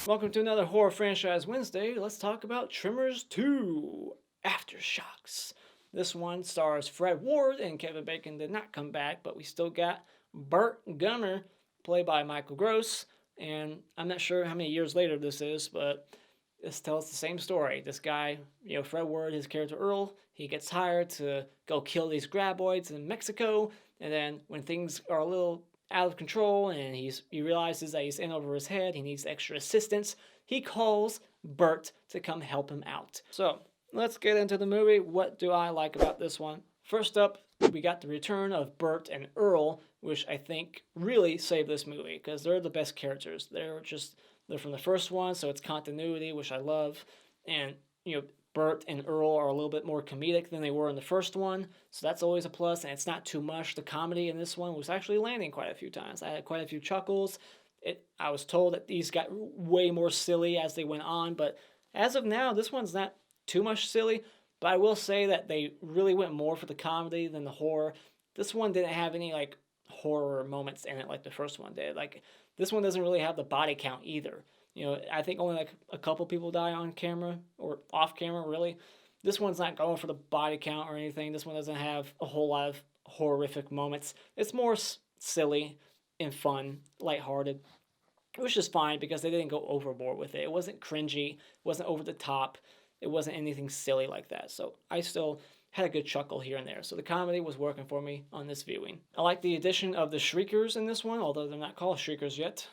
Welcome to another Horror Franchise Wednesday. Let's talk about Tremors 2 Aftershocks. This one stars Fred Ward, and Kevin Bacon did not come back, but we still got Burt Gummer, played by Michael Gross. And I'm not sure how many years later this is, but this tells the same story. This guy, Fred Ward, his character Earl, he gets hired to go kill these Graboids in Mexico, and then when things are a little out of control and he realizes that he's in over his head, he needs extra assistance, he calls Burt to come help him out. So let's get into the movie. What do I like about this one? First up, we got the return of Burt and Earl, which I think really saved this movie because they're the best characters. They're from the first one, so it's continuity, which I love. And Burt and Earl are a little bit more comedic than they were in the first one, so that's always a plus, and it's not too much. The comedy in this one was actually landing quite a few times. I had quite a few chuckles. I was told that these got way more silly as they went on, but as of now, this one's not too much silly, but I will say that they really went more for the comedy than the horror. This one didn't have any, horror moments in it like the first one did. This one doesn't really have the body count either. I think only a couple people die on camera or off camera, really. This one's not going for the body count or anything. This one doesn't have a whole lot of horrific moments. It's more silly and fun, lighthearted, which is fine because they didn't go overboard with it. It wasn't cringy, it wasn't over the top, it wasn't anything silly like that. So I still had a good chuckle here and there. So the comedy was working for me on this viewing. I like the addition of the Shriekers in this one, although they're not called Shriekers yet.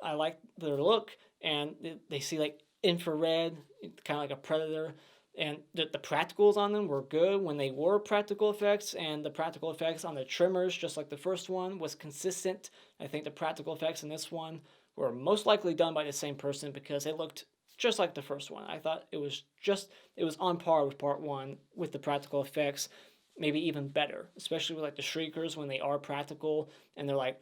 I like their look, and they see infrared, kind of like a predator, and the practicals on them were good when they were practical effects, and the practical effects on the Tremors, just like the first one, was consistent. I think the practical effects in this one were most likely done by the same person because it looked just like the first one. I thought it was on par with part one with the practical effects, maybe even better, especially with the Shriekers when they are practical and they're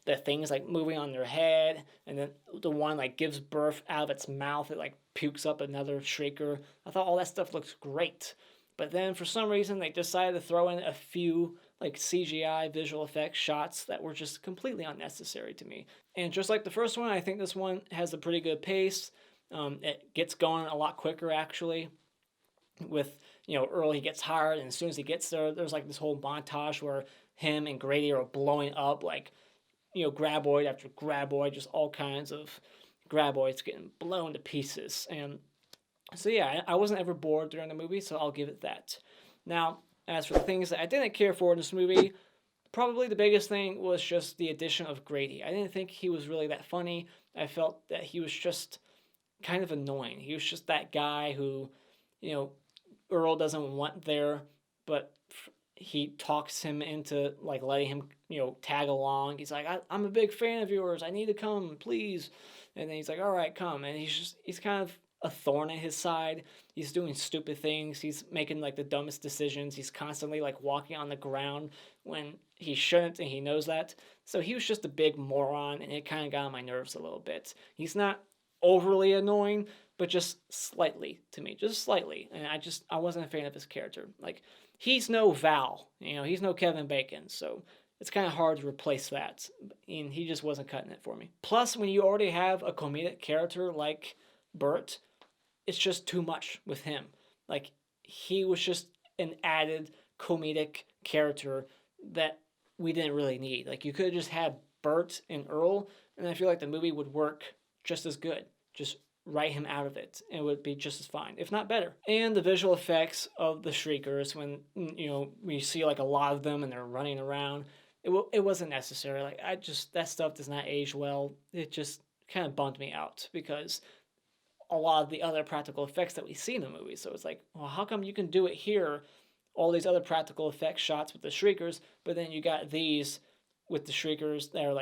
the things moving on their head, and then the one gives birth out of its mouth, it pukes up another Shrieker. I thought all that stuff looks great. But then for some reason they decided to throw in a few CGI visual effects shots that were just completely unnecessary to me. And just like the first one, I think this one has a pretty good pace. It gets going a lot quicker actually. With Earl, he gets hired, and as soon as he gets there, there's this whole montage where him and Grady are blowing up Graboid after Graboid, just all kinds of Graboids getting blown to pieces. And so yeah, I wasn't ever bored during the movie, so I'll give it that. Now, as for the things that I didn't care for in this movie, probably the biggest thing was just the addition of Grady. I didn't think he was really that funny. I felt that he was just kind of annoying. He was just that guy who, Earl doesn't want there, but he talks him into letting him tag along. He's like, I'm a big fan of yours, I need to come, please. And then he's like, all right, come. And he's kind of a thorn in his side. He's doing stupid things, he's making the dumbest decisions, he's constantly walking on the ground when he shouldn't, and he knows that. So he was just a big moron, and it kind of got on my nerves a little bit. He's not overly annoying, but just slightly to me, just slightly. And I wasn't a fan of his character. He's no Val, he's no Kevin Bacon, so it's kind of hard to replace that, and he just wasn't cutting it for me. Plus, when you already have a comedic character like Burt, it's just too much with him. He was just an added comedic character that we didn't really need. You could have just had Burt and Earl, and I feel like the movie would work just as good. Just write him out of it, and it would be just as fine, if not better. And the visual effects of the Shriekers, when we see a lot of them and they're running around, it wasn't necessary. That stuff does not age well. It just kind of bummed me out because a lot of the other practical effects that we see in the movie. So it's well, how come you can do it here, all these other practical effects shots with the Shriekers, but then you got these with the Shriekers that are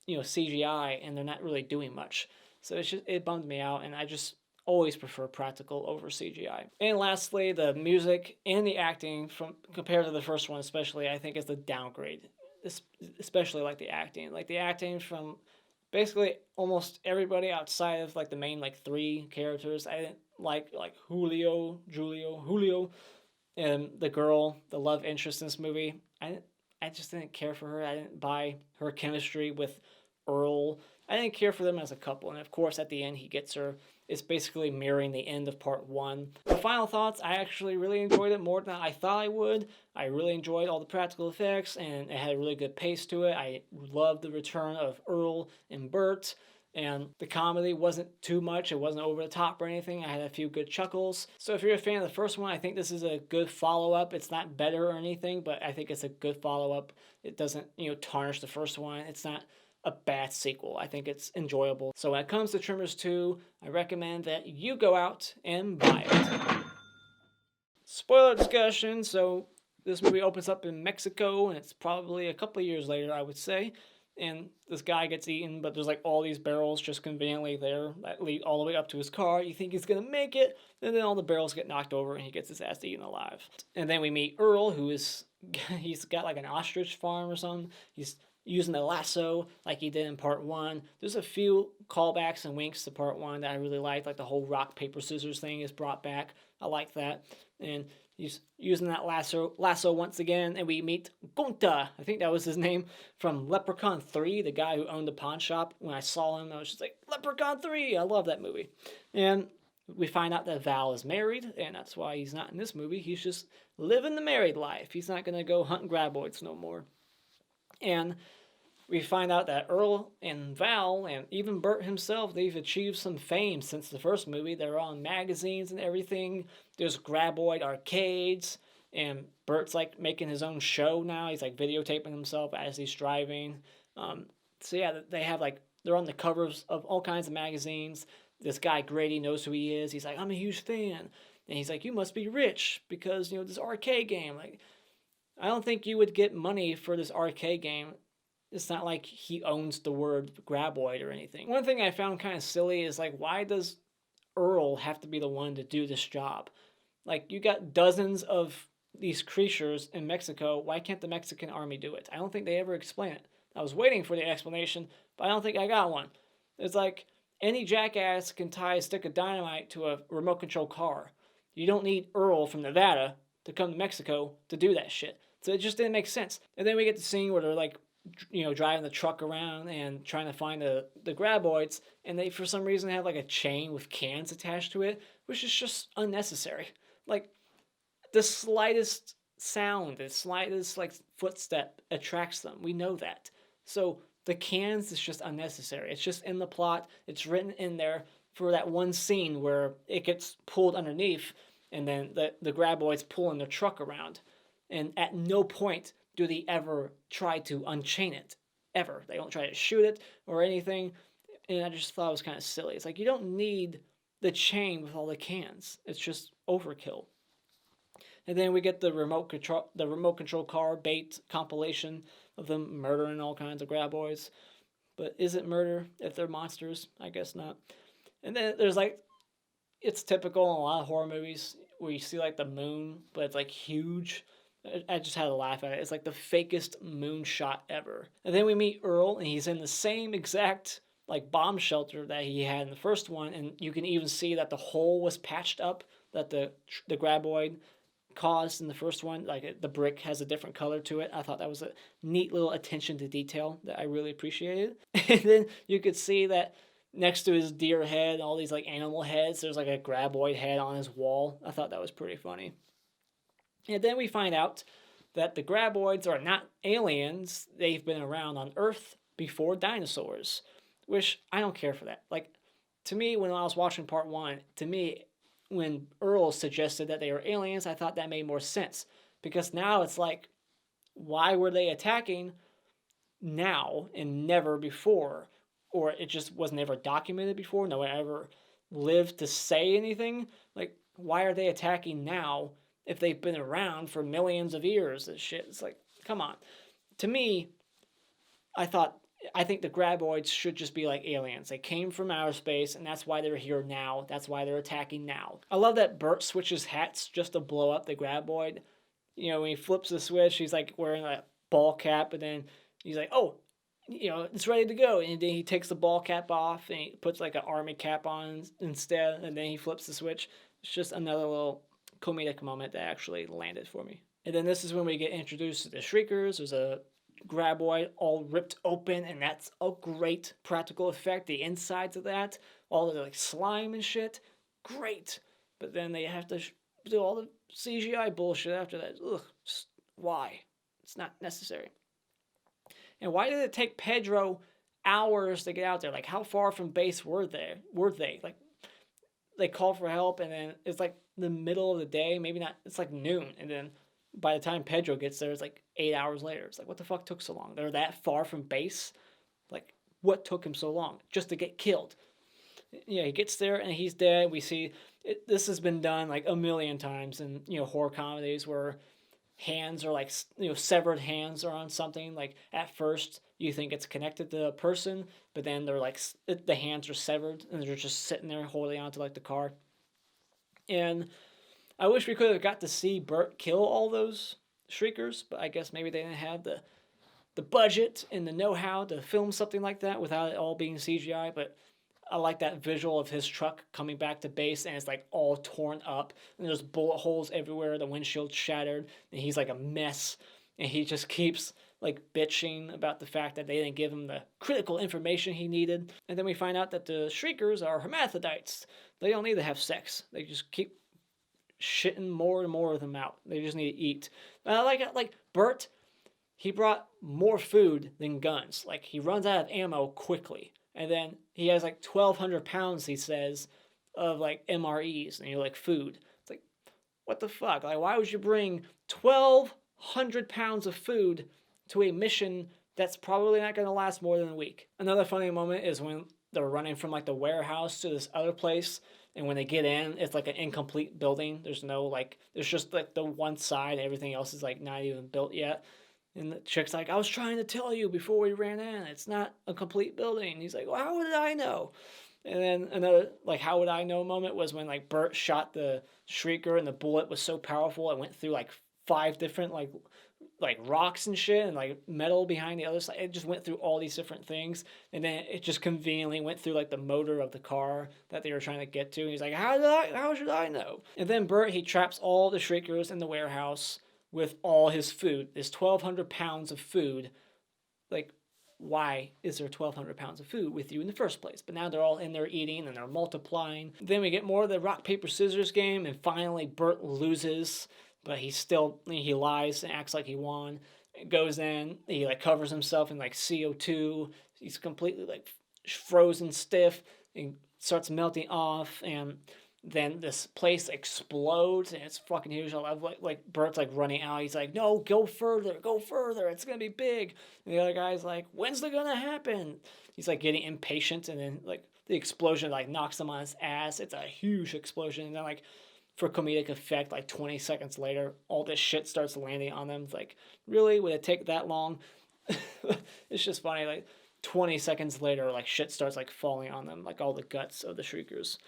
CGI and they're not really doing much. So it bummed me out, and I just always prefer practical over CGI. And lastly, the music and the acting compared to the first one especially, I think is the downgrade. Especially the acting. The acting from basically almost everybody outside of the main three characters. I didn't like Julio, and the girl, the love interest in this movie. I just didn't care for her. I didn't buy her chemistry with Earl. I didn't care for them as a couple, and of course at the end he gets her. It's basically mirroring the end of part one. The final thoughts, I actually really enjoyed it more than I thought I would. I really enjoyed all the practical effects, and it had a really good pace to it. I loved the return of Earl and Burt, and the comedy wasn't too much. It wasn't over the top or anything. I had a few good chuckles. So if you're a fan of the first one, I think this is a good follow-up. It's not better or anything, but I think it's a good follow-up. It doesn't, tarnish the first one. It's not a bad sequel. I think it's enjoyable. So when it comes to Tremors 2, I recommend that you go out and buy it. Spoiler discussion. So this movie opens up in Mexico, and it's probably a couple of years later, I would say. And this guy gets eaten, but there's like all these barrels just conveniently there that lead all the way up to his car. You think he's gonna make it, and then all the barrels get knocked over, and he gets his ass eaten alive. And then we meet Earl, who is he's got like an ostrich farm or something. He's using the lasso like he did in part one. There's a few callbacks and winks to part one that I really liked, like the whole rock, paper, scissors thing is brought back. I like that. And he's using that lasso once again, and we meet Gunta. I think that was his name from Leprechaun 3, the guy who owned the pawn shop. When I saw him, I was just like, Leprechaun 3! I love that movie. And we find out that Val is married, and that's why he's not in this movie. He's just living the married life. He's not going to go hunting graboids no more. And we find out that Earl and Val, and even Burt himself, they've achieved some fame since the first movie. They're on magazines and everything. There's Graboid arcades, and Burt's like making his own show now. He's like videotaping himself as he's driving. So yeah, they have like, they're on the covers of all kinds of magazines. This guy Grady knows who he is. He's like, I'm a huge fan. And he's like, you must be rich because, this arcade game. Like, I don't think you would get money for this arcade game. It's not like he owns the word Graboid or anything. One thing I found kind of silly is like, why does Earl have to be the one to do this job? Like, you got dozens of these creatures in Mexico. Why can't the Mexican army do it? I don't think they ever explain it. I was waiting for the explanation, but I don't think I got one. It's like any jackass can tie a stick of dynamite to a remote control car. You don't need Earl from Nevada to come to Mexico to do that shit. So it just didn't make sense. And then we get the scene where they're like, driving the truck around and trying to find the Graboids, and they for some reason have like a chain with cans attached to it, which is just unnecessary. Like, the slightest sound, the slightest like footstep attracts them. We know that. So the cans is just unnecessary. It's just in the plot. It's written in there for that one scene where it gets pulled underneath, and then the Graboids pulling the truck around. And at no point do they ever try to unchain it. Ever. They don't try to shoot it or anything. And I just thought it was kind of silly. It's like, you don't need the chain with all the cans. It's just overkill. And then we get the remote control car bait compilation of them murdering all kinds of Graboids. But is it murder if they're monsters? I guess not. And then there's like, it's typical in a lot of horror movies where you see like the moon, but it's like huge. I just had to laugh at it. It's like the fakest moon shot ever. And then we meet Earl, and he's in the same exact like bomb shelter that he had in the first one, and you can even see that the hole was patched up that the Graboid caused in the first one. Like, the brick has a different color to it. I thought that was a neat little attention to detail that I really appreciated. And then you could see that next to his deer head, all these like animal heads, there's like a Graboid head on his wall. I thought that was pretty funny. And then we find out that the Graboids are not aliens. They've been around on Earth before dinosaurs, which I don't care for that. Like, to me, when I was watching part one, when Earl suggested that they were aliens, I thought that made more sense. Because now it's like, why were they attacking now and never before? Or it just was never documented before? No one ever lived to say anything? Like, why are they attacking now if they've been around for millions of years and shit? It's like, come on. To me, I think the Graboids should just be like aliens. They came from outer space, and that's why they're here now. That's why they're attacking now. I love that Burt switches hats just to blow up the Graboid. When he flips the switch, he's like wearing a ball cap, and then he's like, oh, it's ready to go. And then he takes the ball cap off, and he puts like an army cap on instead, and then he flips the switch. It's just another little comedic moment that actually landed for me. And then this is when we get introduced to the Shriekers. There's a Graboid all ripped open, and that's a great practical effect. The insides of that, all the like slime and shit, great. But then they have to do all the CGI bullshit after that. Ugh, just why? It's not necessary. And why did it take Pedro hours to get out there? Like, how far from base were they? Like, they call for help, and then it's like the middle of the day, maybe not. It's like noon, and then by the time Pedro gets there, it's like 8 hours later. It's like, what the fuck took so long? They're that far from base. Like, what took him so long just to get killed? Yeah, he gets there and he's dead. We see this has been done like a million times in horror comedies where hands are like severed hands are on something. Like at first you think it's connected to a person, but then they're like the hands are severed and they're just sitting there holding onto like the car. And I wish we could have got to see Burt kill all those shriekers, but I guess maybe they didn't have the budget and the know-how to film something like that without it all being CGI. But I like that visual of his truck coming back to base and it's like all torn up and there's bullet holes everywhere, the windshield's shattered, and he's like a mess, and he just keeps like bitching about the fact that they didn't give him the critical information he needed. And then we find out that the shriekers are hermaphrodites. They don't need to have sex. They just keep shitting more and more of them out. They just need to eat. And I like Burt, he brought more food than guns. Like, he runs out of ammo quickly. And then he has like 1,200 pounds, he says, of like MREs and like food. It's like, what the fuck? Like, why would you bring 1,200 pounds of food to a mission that's probably not going to last more than a week? Another funny moment is when they're running from like the warehouse to this other place. And when they get in, it's like an incomplete building. There's no like, there's just like the one side. Everything else is like not even built yet. And the chick's like, I was trying to tell you before we ran in, it's not a complete building. And he's like, well, how did I know? And then another, like, how would I know moment was when, like, Burt shot the shrieker and the bullet was so powerful it went through, like, 5 different, like rocks and shit and, like, metal behind the other side. It just went through all these different things. And then it just conveniently went through, like, the motor of the car that they were trying to get to. And he's like, how should I know? And then Burt, he traps all the shriekers in the warehouse with all his food, this 1,200 pounds of food. Like, why is there 1,200 pounds of food with you in the first place? But now they're all in there eating and they're multiplying. Then we get more of the rock, paper, scissors game, and finally Burt loses, but he lies and acts like he won. It goes in, he like covers himself in like CO2. He's completely like frozen stiff and starts melting off, and then this place explodes and it's fucking huge. I love like Burt's like running out. He's like, no, go further, it's gonna be big. And the other guy's like, when's it gonna happen? He's like getting impatient, and then like the explosion like knocks him on his ass. It's a huge explosion, and then like for comedic effect, like 20 seconds later, all this shit starts landing on them. It's like, really? Would it take that long? It's just funny, like 20 seconds later, like shit starts like falling on them, like all the guts of the shriekers.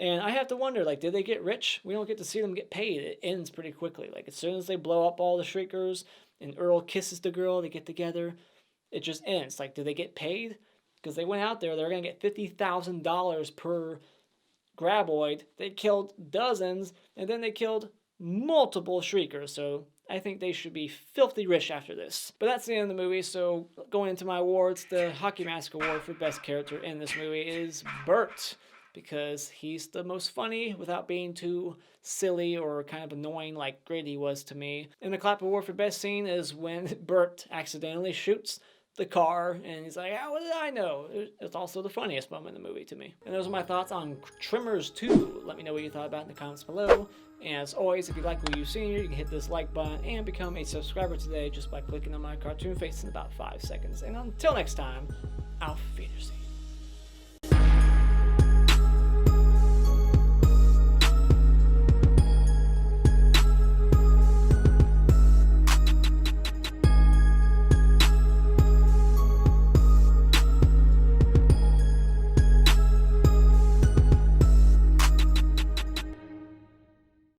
And I have to wonder, like, did they get rich? We don't get to see them get paid. It ends pretty quickly. Like, as soon as they blow up all the shriekers and Earl kisses the girl, they get together, it just ends. Like, did they get paid? Because they went out there, they're going to get $50,000 per Graboid. They killed dozens, and then they killed multiple shriekers. So I think they should be filthy rich after this. But that's the end of the movie. So going into my awards, the Hockey Mask Award for Best Character in this movie is Burt, because he's the most funny without being too silly or kind of annoying like Grady was to me. And the Clap Award for Best Scene is when Burt accidentally shoots the car, and he's like, how did I know? It's also the funniest moment in the movie to me. And those are my thoughts on Tremors 2. Let me know what you thought about in the comments below. And as always, if you like what you've seen here, you can hit this like button and become a subscriber today just by clicking on my cartoon face in about 5 seconds. And until next time, auf Wiedersehen.